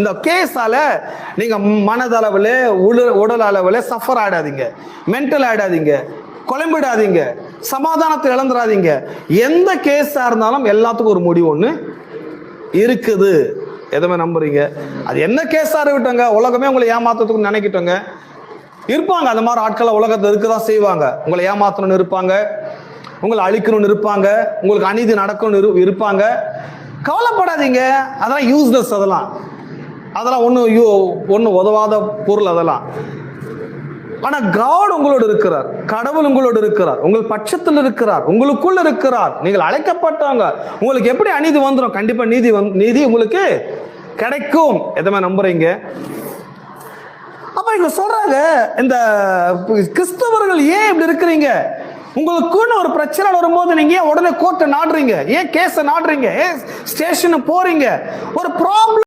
இந்த கேஸால நீங்க மனதளவுல உடல் அளவுல சஃபர் ஆயிடாதீங்க, மென்டல் ஆயிடாதீங்க, குழம்பிடாதீங்க, சமாதானத்தை இழந்துடாதீங்க. எந்த கேஸா இருந்தாலும் எல்லாத்துக்கும் ஒரு முடிவு ஒண்ணு இருக்குது. எதுவுமே நம்புறீங்க? அது என்ன கேஸா இருக்கட்டுங்க, உலகமே உங்களை ஏமாத்துறதுக்கு நினைக்கிட்டோங்க. இருப்பாங்க அந்த மாதிரி ஆட்களை உலகத்தில் இருக்கதான் செய்வாங்க. உங்களை ஏமாத்தணும்னு இருப்பாங்க, உங்களை அழிக்கணும்னு இருப்பாங்க, உங்களுக்கு அநீதி நடக்கணும்னு இருப்பாங்க. கவலைப்படாதீங்க, அதெல்லாம் யூஸ்லெஸ். அதெல்லாம் ஒன்றும் உதவாத பொருள் அதெல்லாம். ஆனா காட் உங்களோடு இருக்கிறார், கடவுள் உங்களோடு இருக்கிறார், உங்கள் பட்சத்தில் இருக்கிறார், உங்களுக்குள்ள இருக்கிறார். நீங்கள் அழைக்கப்பட்டவங்க. உங்களுக்கு எப்படி அநீதி வந்துடும்? கண்டிப்பா நீதி உங்களுக்கு கிடைக்கும். எதுவுமே நம்புறீங்க? அப்ப இங்க சொல்றாங்க, இந்த கிறிஸ்தவர்கள் ஏன் இப்படி இருக்கிறீங்க? உங்களுக்குன்னு ஒரு பிரச்சனை வரும்போது நீங்க ஏன் உடனே கோர்ட்டை நாடுறீங்க? ஏன் கேஸை நாடுறீங்க? ஏன் ஸ்டேஷன் போறீங்க? ஒரு ப்ராப்ளம்